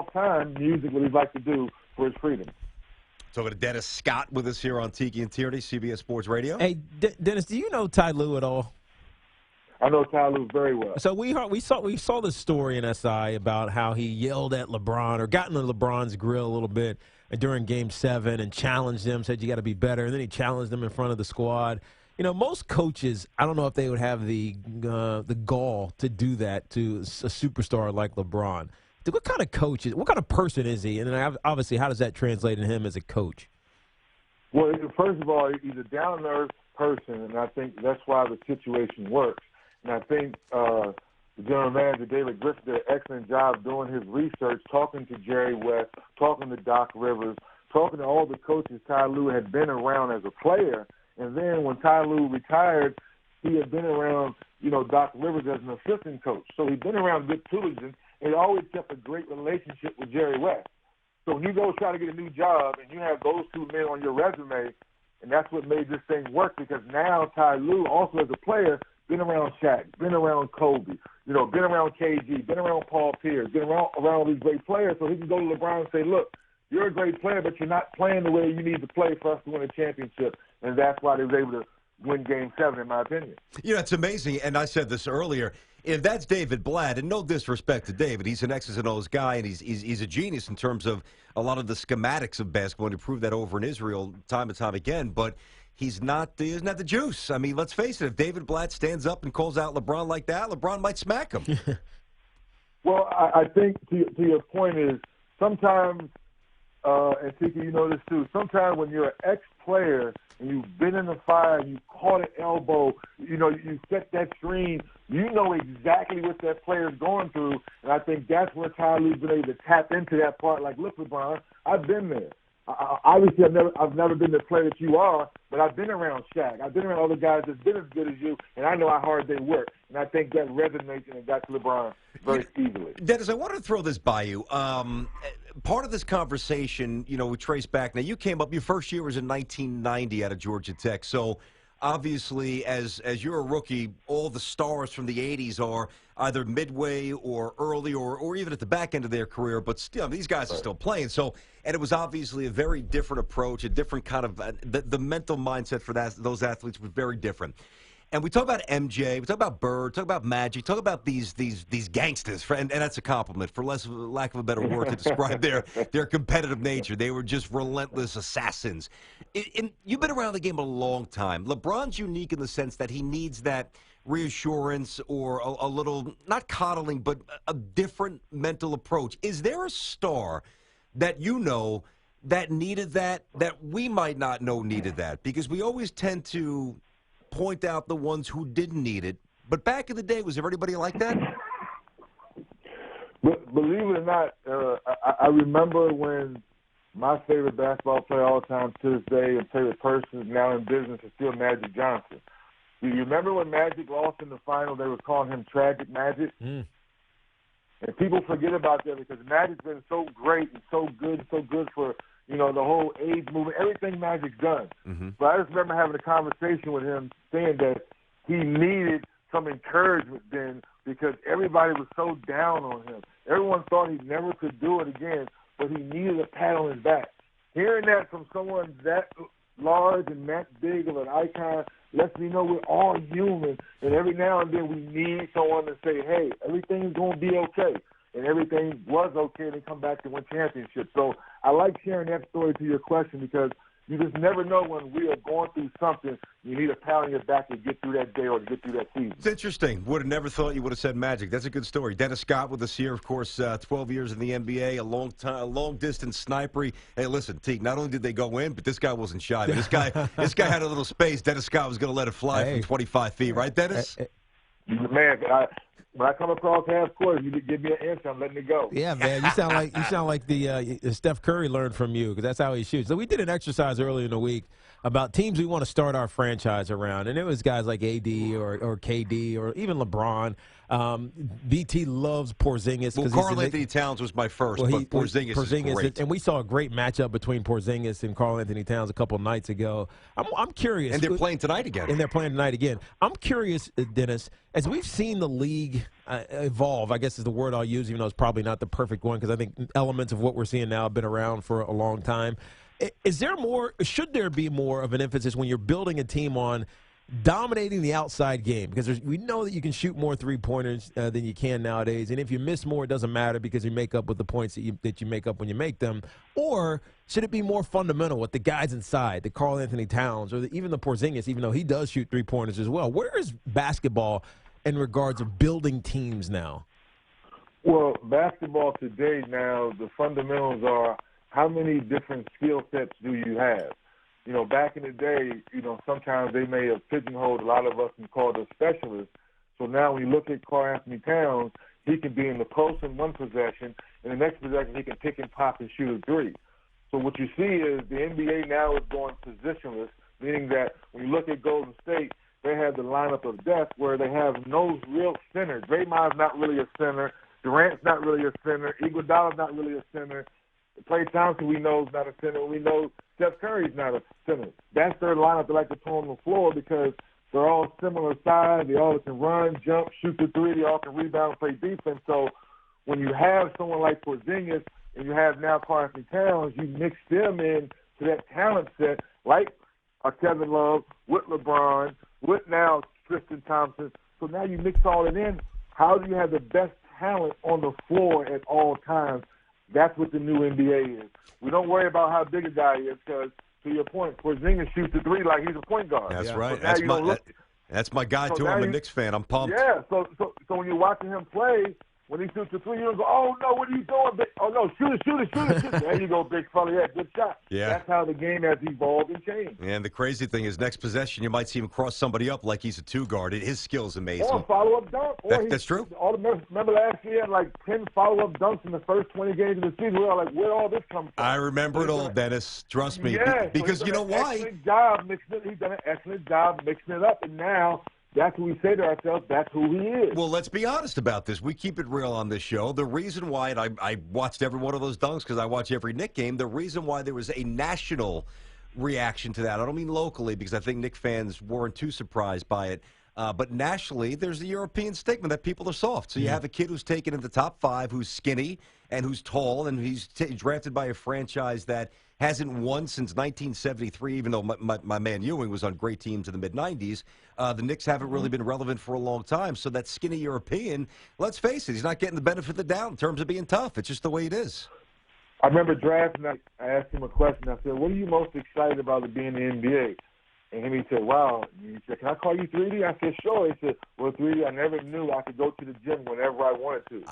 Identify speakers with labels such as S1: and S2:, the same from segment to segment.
S1: off-time music, what he'd like to do for his freedom.
S2: So Dennis Scott with us here on Tiki and Tierney, CBS Sports Radio.
S3: Hey, Dennis, do you know Ty Lue at all?
S1: I know Ty Lue very well.
S3: So we saw this story in SI about how he yelled at LeBron or got into LeBron's grill a little bit during Game 7 and challenged him, said you got to be better, and then he challenged him in front of the squad. You know, most coaches, I don't know if they would have the gall to do that to a superstar like LeBron. What kind of coach what kind of person is he? And then obviously, how does that translate in him as a coach?
S1: Well, first of all, he's a down-to-earth person, and I think that's why the situation works. And I think the general manager, David Griffith, did an excellent job doing his research, talking to Jerry West, talking to Doc Rivers, talking to all the coaches Ty Lue had been around as a player. And then when Ty Lue retired, he had been around, Doc Rivers as an assistant coach. So he'd been around good tutelage, and he always kept a great relationship with Jerry West. So when you go try to get a new job and you have those two men on your resume, and that's what made this thing work, because now Ty Lue, also as a player, been around Shaq, been around Kobe, been around KG, been around Paul Pierce, been around all these great players, so he can go to LeBron and say, look, you're a great player, but you're not playing the way you need to play for us to win a championship. And that's why they was able to win Game 7, in my opinion.
S2: It's amazing, and I said this earlier, if that's David Blatt, and no disrespect to David, he's an X's and O's guy, and he's a genius in terms of a lot of the schematics of basketball, and he proved that over in Israel time and time again, but he doesn't have the juice. I mean, let's face it, if David Blatt stands up and calls out LeBron like that, LeBron might smack him.
S1: Well, I think to your point is sometimes, and Tiki, you know this too, sometimes when you're an ex-player and you've been in the fire, you caught an elbow, you set that screen, you know exactly what that player's going through, and I think that's where Ty Lue's been able to tap into that part. Like, look, LeBron, I've been there. Obviously, I've never been the player that you are, but I've been around Shaq. I've been around other guys that's been as good as you, and I know how hard they work. And I think that resonates and it got to LeBron very easily.
S2: Dennis, I wanted to throw this by you. Part of this conversation, we trace back. Now, you came up, your first year was in 1990 out of Georgia Tech. So, obviously, as you're a rookie, all the stars from the 80s are either midway or early or even at the back end of their career, but still, these guys are still playing. So, and it was obviously a very different approach, a different kind of the mental mindset for those athletes was very different. And we talk about MJ, we talk about Bird, talk about Magic, talk about these gangsters, and that's a compliment, for lack of a better word to describe their competitive nature. They were just relentless assassins. You've been around the game a long time. LeBron's unique in the sense that he needs that reassurance or a little, not coddling, but a different mental approach. Is there a star that that needed that we might not know needed that? Because we always tend to point out the ones who didn't need it. But back in the day, was there anybody like that?
S1: Believe it or not, I remember when my favorite basketball player all the time to this day and favorite person now in business is still Magic Johnson. Do you remember when Magic lost in the final, they were calling him Tragic Magic? And people forget about that because Magic's been so great and so good for the whole AIDS movement, everything Magic's done. But I just remember having a conversation with him saying that he needed some encouragement then because everybody was so down on him. Everyone thought he never could do it again, but he needed a pat on his back. Hearing that from someone that large and that big of an icon lets me know we're all human, and every now and then we need someone to say, hey, everything's going to be okay. And everything was okay, and they come back to win championships. So I like sharing that story to your question because you just never know when we are going through something, you need a pat on your back to get through that day or to get through that season.
S2: It's interesting. Would have never thought you would have said Magic. That's a good story. Dennis Scott with us here, of course, 12 years in the NBA, a long-distance sniper. Hey, listen, Teague, not only did they go in, but this guy wasn't shy. This guy had a little space. Dennis Scott was going to let it fly from 25 feet. Right, Dennis?
S1: Man, when I come across half court, you give me an answer, I'm letting it go.
S3: Yeah, man, you sound like the Steph Curry learned from you because that's how he shoots. So we did an exercise earlier in the week about teams we want to start our franchise around, and it was guys like AD or KD or even LeBron. BT loves Porzingis.
S2: Well, Karl Anthony Towns was my first, but Porzingis is great.
S3: And we saw a great matchup between Porzingis and Karl Anthony Towns a couple nights ago. I'm curious.
S2: And they're playing tonight again.
S3: I'm curious, Dennis, as we've seen the league evolve, I guess is the word I'll use, even though it's probably not the perfect one, because I think elements of what we're seeing now have been around for a long time. Should there be more of an emphasis when you're building a team on dominating the outside game? Because we know that you can shoot more three-pointers than you can nowadays, and if you miss more, it doesn't matter because you make up with the points that you make up when you make them. Or should it be more fundamental with the guys inside, the Karl Anthony Towns, or even the Porzingis, even though he does shoot three-pointers as well? Where is basketball in regards of building teams now?
S1: Well, basketball today now, the fundamentals are how many different skill sets do you have? You know, back in the day, you know, sometimes they may have pigeonholed a lot of us and called us specialists. So now when you look at Karl Anthony Towns, he can be in the post in one possession, and the next possession he can pick and pop and shoot a three. So what you see is the NBA now is going positionless, meaning that when you look at Golden State, they have the lineup of death where they have no real center. Draymond's not really a center. Durant's not really a center. Iguodala's not really a center. Klay Thompson, we know, is not a center. We know Steph Curry's not a center. That's their lineup they like to put on the floor because they're all similar size. They all can run, jump, shoot the three. They all can rebound, play defense. So when you have someone like Porzingis and you have now Karl Anthony Towns, you mix them in to that talent set like Kevin Love with LeBron, with now Tristan Thompson. So now you mix all it in. How do you have the best talent on the floor at all times? That's what the new NBA is. We don't worry about how big a guy is because, to your point, Porzingis shoots the three like he's a point guard.
S2: That's right.
S1: So
S2: That's my guy, too. I'm a Knicks fan. I'm pumped.
S1: Yeah, so when you're watching him play, when he shoots the three, you don't go, oh, no, what are you doing? Oh, no, shoot it. There you go, big fella. Yeah, good shot.
S2: Yeah.
S1: That's how the game has evolved and changed.
S2: And the crazy thing is, next possession, you might see him cross somebody up like he's a two-guard. His skill's amazing.
S1: Or a follow-up dunk.
S2: That's true.
S1: Remember last year, he had like 10 follow-up dunks in the first 20 games of the season. We were like, where'd all this come from?
S2: I remember it all, Dennis. Trust me.
S1: Yeah,
S2: because you know why?
S1: He's done an excellent job mixing it up, and now that's what we say to ourselves, that's who he is.
S2: Well, let's be honest about this. We keep it real on this show. The reason why, and I watched every one of those dunks because I watch every Knick game, the reason why there was a national reaction to that, I don't mean locally because I think Knick fans weren't too surprised by it, but nationally, there's the European stigma that people are soft. So you have a kid who's taken in the top 5, who's skinny and who's tall, and he's drafted by a franchise that hasn't won since 1973, even though my man Ewing was on great teams in the mid-'90s. The Knicks haven't really been relevant for a long time. So that skinny European, let's face it, he's not getting the benefit of the doubt in terms of being tough. It's just the way it is.
S1: I remember draft night, I asked him a question. I said, what are you most excited about to be in the NBA? And he said, wow. He said, can I call you 3D? I said, sure. He said, well, 3D, I never knew I could go to the gym whenever I wanted to.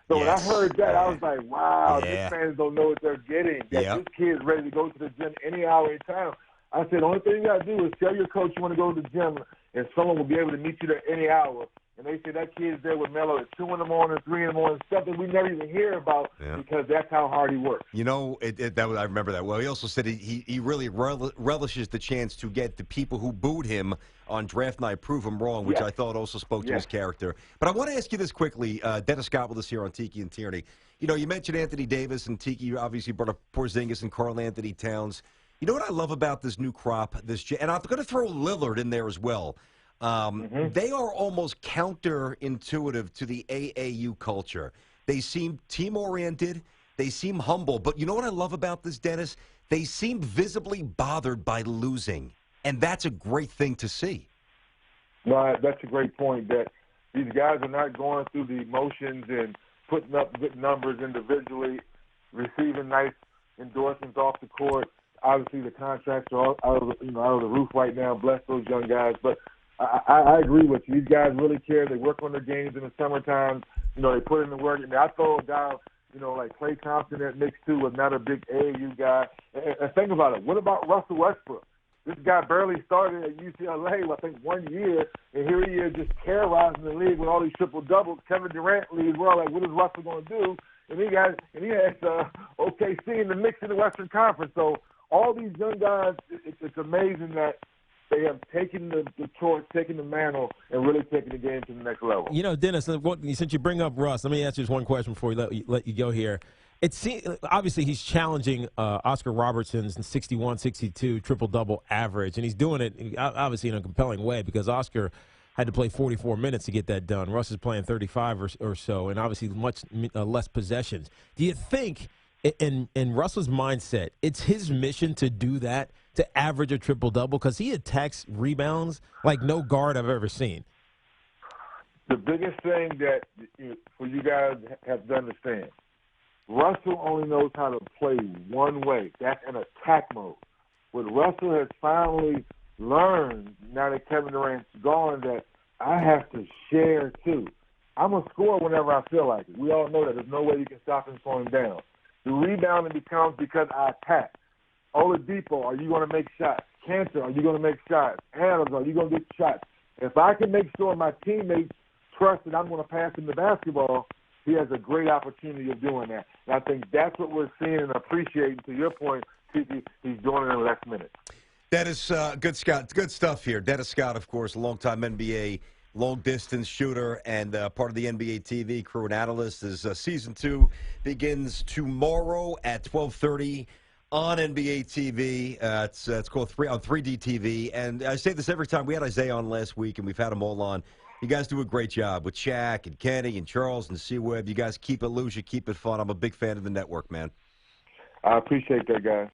S1: So when I heard that, I was like, wow, these fans don't know what they're getting. That this kid's ready to go to the gym any hour, any time. I said, the only thing you got to do is tell your coach you want to go to the gym, and someone will be able to meet you there any hour. And they say that kid's there with Melo at 2 in the morning, 3 in the morning, stuff that we never even hear about because that's how hard he works.
S2: You know, I remember that well. He also said he really relishes the chance to get the people who booed him on draft night prove him wrong, which I thought also spoke to his character. But I want to ask you this quickly. Dennis Scott with us here on Tiki and Tierney. You know, you mentioned Anthony Davis and Tiki. You obviously brought up Porzingis and Karl Anthony Towns. You know what I love about this new crop, and I'm going to throw Lillard in there as well. They are almost counterintuitive to the AAU culture. They seem team-oriented. They seem humble. But you know what I love about this, Dennis? They seem visibly bothered by losing, and that's a great thing to see.
S1: No, that's a great point, that these guys are not going through the emotions and putting up good numbers individually, receiving nice endorsements off the court. Obviously, the contracts are out of the roof right now. Bless those young guys. But I agree with you. These guys really care. They work on their games in the summertime. You know, they put in the work. I throw a guy, like Klay Thompson that Knicks too was not a big AAU guy. And think about it. What about Russell Westbrook? This guy barely started at UCLA, I think, 1 year, and here he is just terrorizing the league with all these triple-doubles. Kevin Durant leads. We're all like, what is Russell going to do? And he has OKC and the Knicks in the Western Conference. So all these young guys, it's amazing that they have taken the torch, taken the mantle, and really taken the game to the next level.
S3: You know, Dennis, since you bring up Russ, let me ask you just one question before we let you go here. Obviously he's challenging Oscar Robertson's 61-62 triple-double average, and he's doing it obviously in a compelling way because Oscar had to play 44 minutes to get that done. Russ is playing 35 or so, and obviously much less possessions. Do you think, in Russell's mindset, it's his mission to do that, to average a triple-double? Because he attacks rebounds like no guard I've ever seen.
S1: The biggest thing that for you guys have to understand, Russell only knows how to play one way. That's an attack mode. What Russell has finally learned, now that Kevin Durant's gone, that I have to share too. I'm going to score whenever I feel like it. We all know that. There's no way you can stop him slowing down. The rebounding becomes because I attack. Oladipo, are you going to make shots? Cantor, are you going to make shots? Adams, are you going to get shots? If I can make sure my teammates trust that I'm going to pass him the basketball, he has a great opportunity of doing that. And I think that's what we're seeing and appreciating. To your point, Tiki, he's doing it in the last minute.
S2: That is good stuff here. Dennis Scott, of course, a longtime NBA long-distance shooter and part of the NBA TV crew and analyst. As Season 2 begins tomorrow at 12:30 on NBA TV. It's called 3D TV. And I say this every time. We had Isaiah on last week, and we've had them all on. You guys do a great job with Shaq and Kenny and Charles and C-Web. You guys keep it loose. You keep it fun. I'm a big fan of the network, man.
S1: I appreciate that, guys.